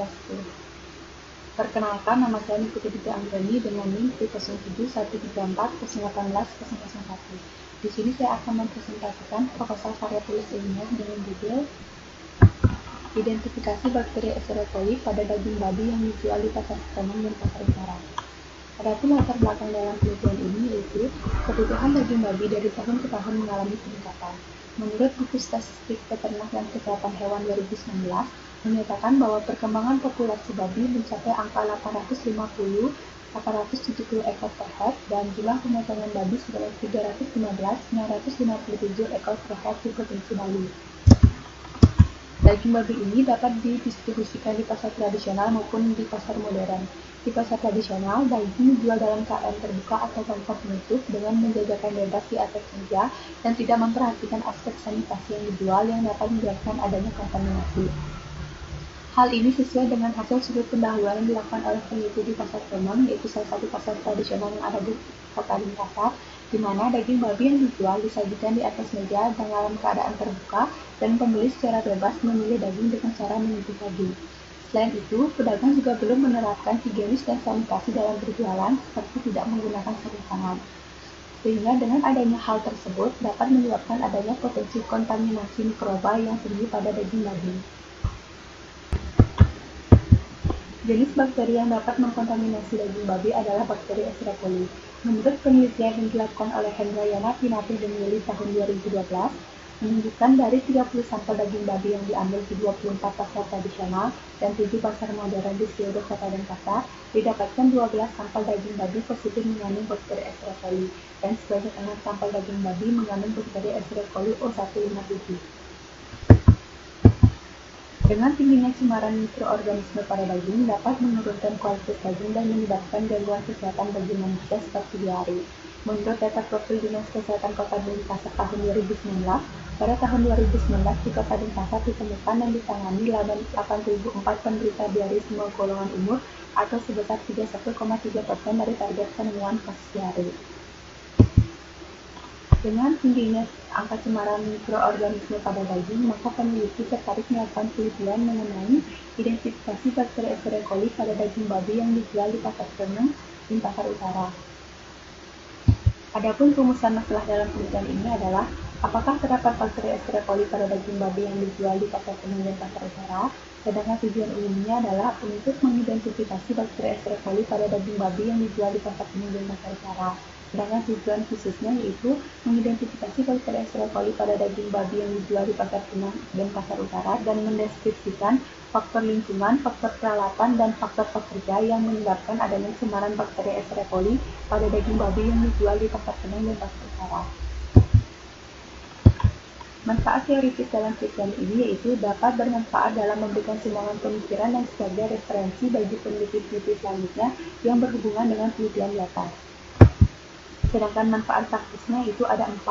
Swastiastu. Perkenalkan, nama saya Nikuti Dita Anggreni dengan NIM 071340180001. Di sini saya akan mempresentasikan proposal karya tulis ilmiah dengan judul Identifikasi bakteri Escherichia coli pada daging babi yang dijual di pasar Sremang dan pasar Utara. Adapun latar belakang dalam penelitian ini yaitu kebutuhan daging babi dari tahun ke tahun mengalami peningkatan. Menurut buku Statistik Peternak dan Kesehatan Hewan 2019, menyatakan bahwa perkembangan populasi babi mencapai angka 850-870 ekor per head dan jumlah pemotongan babi sebanyak 315-957 ekor per head di Provinsi Bali. Daging babi ini dapat didistribusikan di pasar tradisional maupun di pasar modern. Di pasar tradisional, daging dijual dalam keadaan terbuka atau tanpa penutup dengan menjajakan bebas di atas meja dan tidak memperhatikan aspek sanitasi yang dijual yang dapat menyebabkan adanya kontaminasi. Hal ini sesuai dengan hasil sudut pendahuluan yang dilakukan oleh peneliti di Pasar Sremang, yaitu salah satu pasar tradisional yang ada di Kota Denpasar, di mana daging babi yang dijual disajikan di atas meja dalam keadaan terbuka dan pembeli secara bebas memilih daging dengan cara menyentuh daging. Selain itu, pedagang juga belum menerapkan higienis dan sanitasi dalam berjualan, seperti tidak menggunakan sarung tangan. Sehingga dengan adanya hal tersebut dapat menyebabkan adanya potensi kontaminasi mikroba yang tinggi pada daging babi. Jenis bakteri yang dapat mengkontaminasi daging babi adalah bakteri Escherichia coli. Menurut penelitian yang dilakukan oleh Hendrayana Pinati dan Yuli tahun 2012, menunjukkan dari 30 sampel daging babi yang diambil di 24 pasar tradisional dan 7 pasar modern di seluruh Kota Denpasar, didapatkan 12 sampel daging babi positif mengandung bakteri Escherichia coli dan sebanyak 6 sampel daging babi mengandung bakteri Escherichia coli O157. Dengan tingginya cemaran mikroorganisme pada daging dapat menurunkan kualitas daging dan menyebabkan gangguan kesehatan bagi manusia seperti diare. Menurut data profil Dinas Kesehatan Kota Denpasar tahun 2019, pada tahun 2019 di Kota Denpasar ditemukan dan ditangani 8.004 penderita diare semua golongan umur atau sebesar 31,3% dari target penemuan kasus diare. Dengan tingginya angka cemaran mikroorganisme pada daging, maka peneliti tertarik melakukan penelitian mengenai identifikasi bakteri Escherichia coli pada daging babi yang dijual di pasar Sremang dan pasar Utara. Adapun rumusan masalah dalam penelitian ini adalah apakah terdapat bakteri Escherichia coli pada daging babi yang dijual di pasar Sremang dan pasar Utara. Sedangkan tujuan umumnya adalah untuk mengidentifikasi bakteri Escherichia coli pada daging babi yang dijual di pasar Sremang dan pasar Utara. Sedangkan tujuan khususnya yaitu mengidentifikasi bakteri Escherichia coli pada daging babi yang dijual di pasar Sremang dan pasar Utara dan mendeskripsikan faktor lingkungan, faktor peralatan, dan faktor pekerja yang menyebabkan adanya cemaran bakteri Escherichia coli pada daging babi yang dijual di pasar Sremang dan pasar Utara. Manfaat teoritis dalam penelitian ini yaitu dapat bermanfaat dalam memberikan sumbangan pemikiran dan sebagai referensi bagi peneliti-peneliti selanjutnya yang berhubungan dengan penelitian di atas. Sedangkan manfaat praktisnya itu ada 4.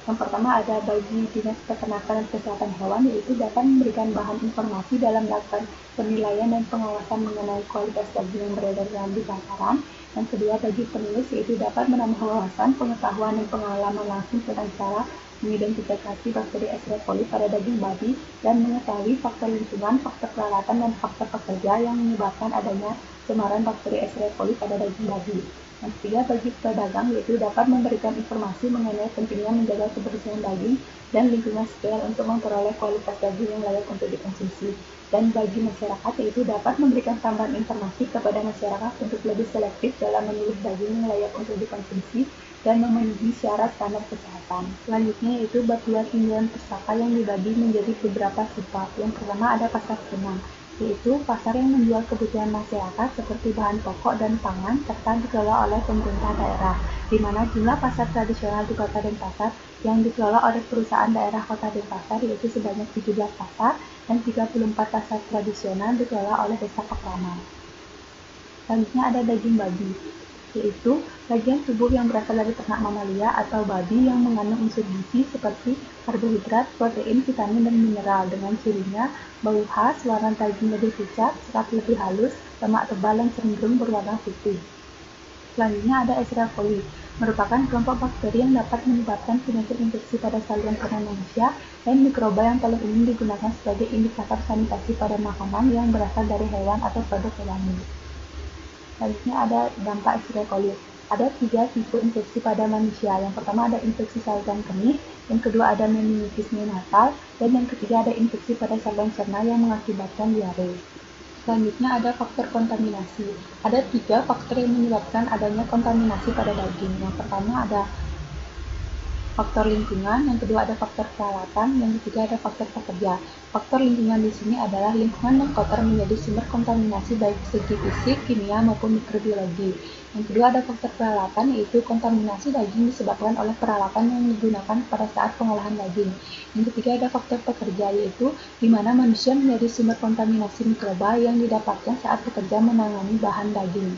Yang pertama ada bagi Dinas Peternakan dan Kesehatan Hewan, yaitu dapat memberikan bahan informasi dalam melakukan penilaian dan pengawasan mengenai kualitas daging yang beredar di pasaran. Yang kedua bagi penulis, yaitu dapat menambah wawasan, pengetahuan, dan pengalaman langsung tentang cara mengidentifikasi bakteri Escherichia coli pada daging babi dan mengetahui faktor lingkungan, faktor peralatan, dan faktor pekerja yang menyebabkan adanya cemaran bakteri Escherichia coli pada daging babi. Yang ketiga bagi pedagang, yaitu dapat memberikan informasi mengenai pentingnya menjaga kebersihan daging dan lingkungan sekitar untuk memperoleh kualitas daging yang layak untuk dikonsumsi. Dan bagi masyarakat, yaitu dapat memberikan tambahan informasi kepada masyarakat untuk lebih selektif dalam memilih daging yang layak untuk dikonsumsi dan memenuhi syarat standar kesehatan. Selanjutnya yaitu bab 2 tinjauan pustaka yang dibagi menjadi beberapa sifat. Yang pertama ada pasar Sremang, yaitu pasar yang menjual kebutuhan masyarakat seperti bahan pokok dan pangan serta dikelola oleh pemerintah daerah, di mana jumlah pasar tradisional di Kota Denpasar yang dikelola oleh perusahaan daerah Kota Denpasar yaitu sebanyak 17 pasar dan 34 pasar tradisional dikelola oleh Desa Pakraman. Selanjutnya ada daging babi, yaitu bagian tubuh yang berasal dari ternak mamalia atau babi yang mengandung unsur gizi seperti karbohidrat, protein, vitamin, dan mineral dengan cirinya bau khas, warna daging lebih pucat, serat lebih halus, lemak tebal yang cenderung berwarna putih. Selanjutnya ada Escherichia coli. merupakan kelompok bakteri yang dapat menyebabkan penyakit infeksi pada saluran cerna manusia, dan mikroba yang paling umum digunakan sebagai indikator sanitasi pada makanan yang berasal dari hewan atau produk hewani. Selanjutnya ada dampak Escherichia coli. Ada 3 tipe infeksi pada manusia. Yang pertama ada infeksi saluran kemih, yang kedua ada meningitis neonatal, dan yang ketiga ada infeksi pada saluran cerna yang mengakibatkan diare. Selanjutnya ada faktor kontaminasi. Ada 3 faktor yang menyebabkan adanya kontaminasi pada daging. Yang pertama ada faktor lingkungan, yang kedua ada faktor peralatan, yang ketiga ada faktor pekerja. Faktor lingkungan di sini adalah lingkungan yang kotor menjadi sumber kontaminasi baik segi fisik, kimia, maupun mikrobiologi. Yang kedua ada faktor peralatan, yaitu kontaminasi daging disebabkan oleh peralatan yang digunakan pada saat pengolahan daging. Yang ketiga ada faktor pekerja, yaitu di mana manusia menjadi sumber kontaminasi mikroba yang didapatkan saat bekerja menangani bahan daging.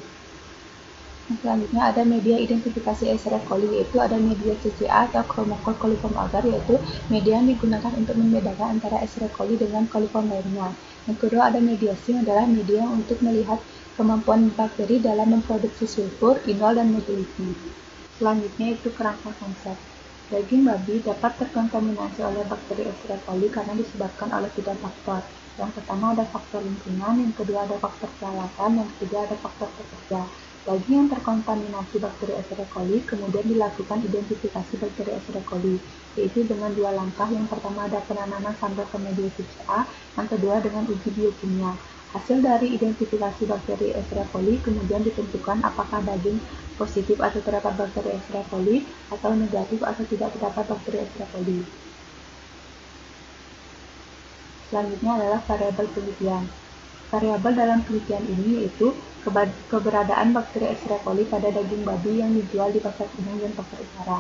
Selanjutnya ada media identifikasi Escherichia coli, yaitu ada media CCA atau Chromocol coliform agar, yaitu media yang digunakan untuk membedakan antara Escherichia coli dengan coliform lainnya. Yang kedua ada media SIM, adalah media untuk melihat kemampuan bakteri dalam memproduksi sulfur, indol, dan motility. Selanjutnya itu kerangka konsep. Daging babi dapat terkontaminasi oleh bakteri Escherichia coli karena disebabkan oleh 3 faktor. Yang pertama ada faktor lingkungan, yang kedua ada faktor peralatan, yang ketiga ada faktor pekerja. Daging yang terkontaminasi bakteri Escherichia coli kemudian dilakukan identifikasi bakteri Escherichia coli, yaitu dengan 2 langkah. Yang pertama ada penanaman sampel ke media CCA, yang kedua dengan uji biokimia. Hasil dari identifikasi bakteri Escherichia coli kemudian ditentukan apakah daging positif atau terdapat bakteri Escherichia coli atau negatif atau tidak terdapat bakteri Escherichia coli. Selanjutnya adalah variabel penelitian. Variabel dalam penelitian ini yaitu keberadaan bakteri Escherichia coli pada daging babi yang dijual di pasar Pinang dan pasar utara.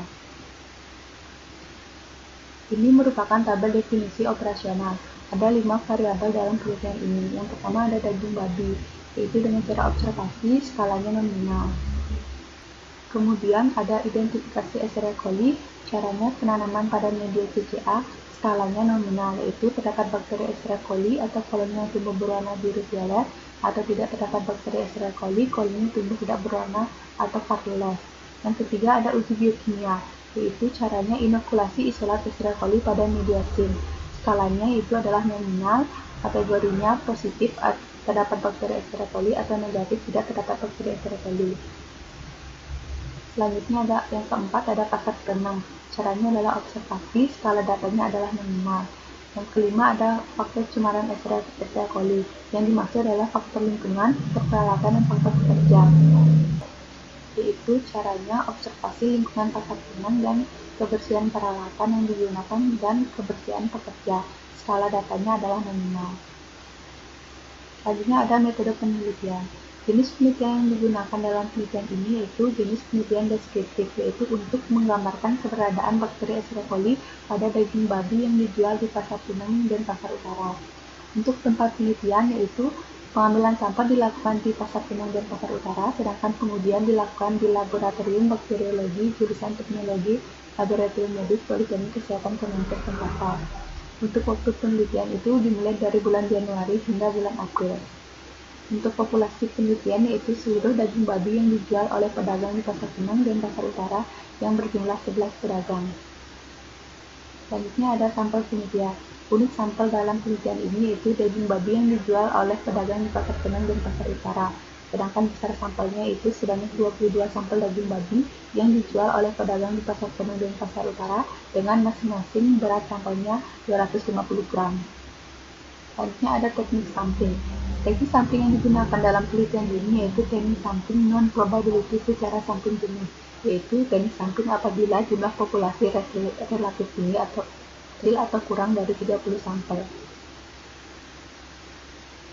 Ini merupakan tabel definisi operasional. Ada 5 variabel dalam penelitian ini. Yang pertama ada daging babi, yaitu dengan cara observasi, skalanya nominal. Kemudian ada identifikasi Escherichia coli, caranya penanaman pada media CCA, skalanya nominal, yaitu terdapat bakteri Escherichia coli atau koloni yang tumbuh berwarna biru violet, atau tidak terdapat bakteri Escherichia coli, koloni tumbuh tidak berwarna atau vakuoles. Yang ketiga ada uji biokimia, yaitu caranya inokulasi isolat Escherichia coli pada media SIM. Skalanya itu adalah nominal, kategorinya positif terdapat bakteri Escherichia coli atau negatif tidak terdapat bakteri Escherichia coli. Selanjutnya ada yang keempat ada pasar keenam. Caranya adalah observasi, skala datanya adalah nominal. Yang kelima ada faktor cemaran Escherichia coli. Yang dimaksud adalah faktor lingkungan, peralatan, dan faktor pekerja. Yaitu caranya observasi lingkungan pasar keenam dan kebersihan peralatan yang digunakan dan kebersihan pekerja. Skala datanya adalah nominal. Selanjutnya ada metode penelitian. Jenis penelitian yang digunakan dalam penelitian ini yaitu jenis penelitian deskriptif, yaitu untuk menggambarkan keberadaan bakteri Escherichia coli pada daging babi yang dijual di pasar Pinang dan pasar utara. Untuk tempat penelitian yaitu pengambilan sampel dilakukan di pasar Pinang dan pasar utara, sedangkan kemudian dilakukan di laboratorium bakteriologi jurusan teknologi laboratorium medis Politeknik Kesehatan Kemenkes Jakarta. Untuk waktu penelitian itu dimulai dari bulan Januari hingga bulan April. Untuk populasi penelitian yaitu seluruh daging babi yang dijual oleh pedagang di pasar Pinang dan pasar utara yang berjumlah 11 pedagang. Selanjutnya ada sampel penelitian. Unit sampel dalam penelitian ini yaitu daging babi yang dijual oleh pedagang di pasar Pinang dan pasar utara. Sedangkan besar sampelnya itu sebanyak 22 sampel daging babi yang dijual oleh pedagang di pasar Pinang dan pasar utara dengan masing-masing berat sampelnya 250 gram. Selanjutnya ada teknik sampling. Teknik sampling yang digunakan dalam penelitian ini yaitu teknik sampling non-probability secara sampling jenis, yaitu teknik sampling apabila jumlah populasi relatif tinggi atau kecil atau kurang dari 30 sampel.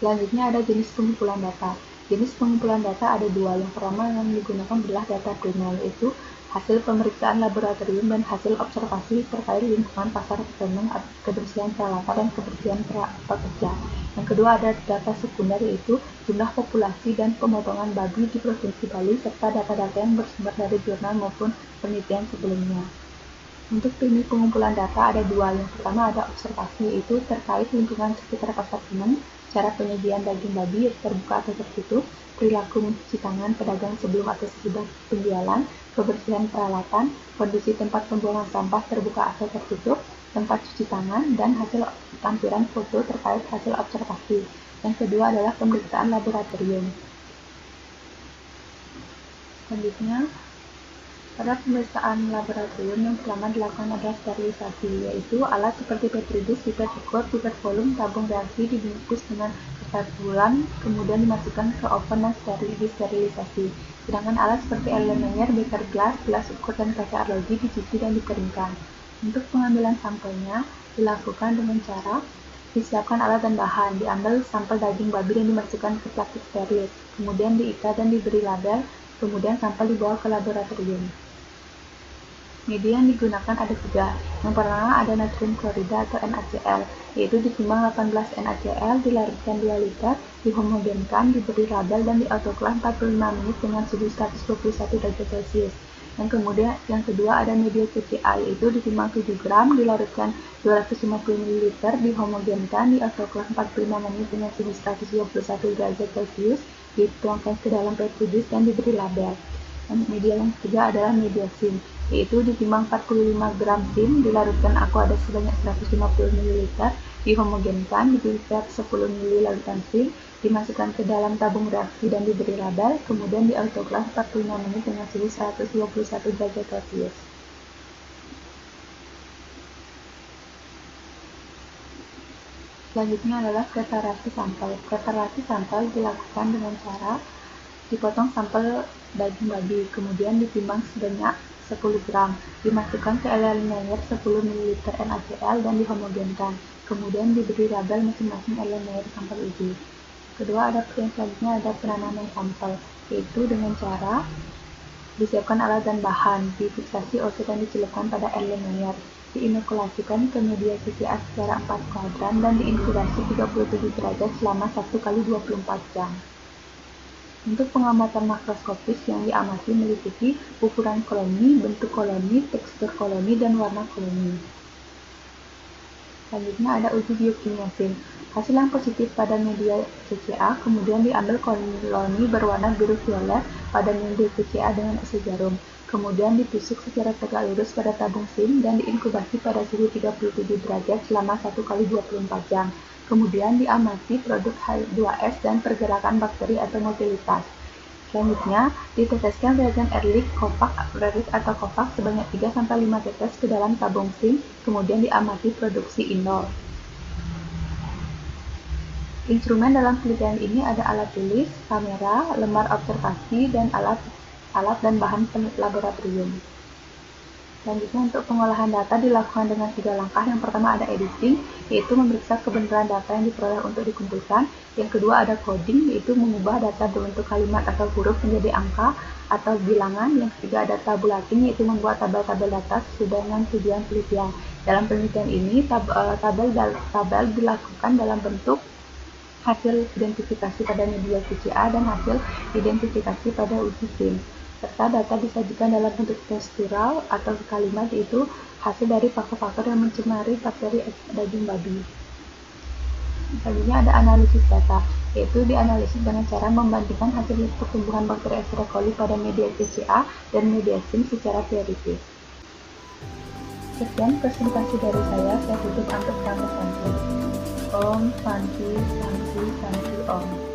Selanjutnya ada jenis pengumpulan data. Jenis pengumpulan data ada 2. Yang pertama yang digunakan adalah data primer, yaitu hasil pemeriksaan laboratorium dan hasil observasi terkait lingkungan pasar Pinang, kebersihan peralatan, dan kebersihan pekerja. Yang kedua ada data sekunder, yaitu jumlah populasi dan pemotongan babi di Provinsi Bali serta data-data yang bersumber dari jurnal maupun penelitian sebelumnya. Untuk teknik pengumpulan data ada 2. Yang pertama ada observasi, yaitu terkait lingkungan sekitar pasar Pinang, cara penyajian daging babi terbuka atau tertutup, perilaku mencuci tangan pedagang sebelum atau sesudah penjualan, kebersihan peralatan, kondisi tempat pembuangan sampah terbuka atau tertutup, tempat cuci tangan, dan hasil lampiran foto terkait hasil observasi. Yang kedua adalah pemeriksaan laboratorium. Selanjutnya, pada pemeriksaan laboratorium yang pertama dilakukan adalah sterilisasi, yaitu alat seperti petri dish, pipet ukur, pipet volume, tabung reaksi dibungkus dengan kertas bulan, kemudian dimasukkan ke oven dan disterilisasi. Sedangkan alat seperti Erlenmeyer, beker gelas ukur, dan kaca arloji dicuci dan dikeringkan. Untuk pengambilan sampelnya dilakukan dengan cara disiapkan alat dan bahan, diambil sampel daging babi dan dimasukkan ke plastik steril, kemudian diikat dan diberi label, kemudian sampel dibawa ke laboratorium. Media yang digunakan ada 3. Yang pertama ada natrium klorida atau NaCl, yaitu ditimbang 18 NaCl, dilarutkan 2 liter, dihomogenkan, diberi label, dan diautoklaf 45 menit dengan suhu 121 derajat Celcius. Yang kedua ada media CCA, yaitu ditimbang 7 gram, dilarutkan 250 ml, dihomogenkan, diautoklaf 45 menit dengan suhu 121 derajat Celcius, dituangkan ke dalam petri dish dan diberi label. Media yang ketiga adalah media SIM, yaitu ditimbang 45 gram SIM, dilarutkan aqua sebanyak 150 ml, dihomogenkan, difilter 10 ml larutan SIM, dimasukkan ke dalam tabung reaksi dan diberi label, kemudian diautoklaf 45 menit dengan suhu 121 derajat Celcius. Selanjutnya adalah preparasi sampel. Preparasi sampel dilakukan dengan cara dipotong sampel daging babi, kemudian ditimbang sebanyak 10 gram, dimasukkan ke Erlenmeyer 10 ml NaCl dan dihomogenkan, kemudian diberi label masing-masing Erlenmeyer sampel uji. Kedua yang selanjutnya ada penanaman sampel, yaitu dengan cara disiapkan alat dan bahan, difiksasi OC dan dicelupkan pada Erlenmeyer, diinokulasikan ke media CCA secara 4 kuadran dan diinkubasi 37 derajat selama 1 kali 24 jam. Untuk pengamatan makroskopis yang diamati meliputi ukuran koloni, bentuk koloni, tekstur koloni, dan warna koloni. Selanjutnya ada uji biokimia SIM. Hasil yang positif pada media CCA kemudian diambil koloni berwarna biru violet pada media CCA dengan usus jarum, kemudian ditusuk secara tegak lurus pada tabung SIM dan diinkubasi pada suhu 37 derajat selama 1 kali 24 jam. Kemudian diamati produk H2S dan pergerakan bakteri atau motilitas. Selanjutnya, diteteskan reagen Ehrlich, Kovac atau Kovac sebanyak 3-5 tetes ke dalam tabung SIM, kemudian diamati produksi indol. Instrumen dalam penelitian ini ada alat tulis, kamera, lembar observasi, dan alat dan bahan laboratorium. Selanjutnya untuk pengolahan data dilakukan dengan 3 langkah. Yang pertama ada editing, yaitu memeriksa kebenaran data yang diperoleh untuk dikumpulkan. Yang kedua ada coding, yaitu mengubah data berbentuk kalimat atau huruf menjadi angka atau bilangan. Yang ketiga ada tabulating, yaitu membuat tabel-tabel data sesuai dengan tujuan penelitian. Dalam penelitian ini, tabel dilakukan dalam bentuk hasil identifikasi pada media CCA dan hasil identifikasi pada uji SIM, serta data disajikan dalam bentuk tekstural atau kalimat, yaitu hasil dari faktor-faktor yang mencemari bakteri daging babi. Selanjutnya ada analisis data, yaitu dianalisis dengan cara membandingkan hasil pertumbuhan bakteri E. coli pada media CCA dan media SIM secara teoritis. Sekian presentasi dari saya tutup untuk kamu Santi. Om Santi Santi Santi Om.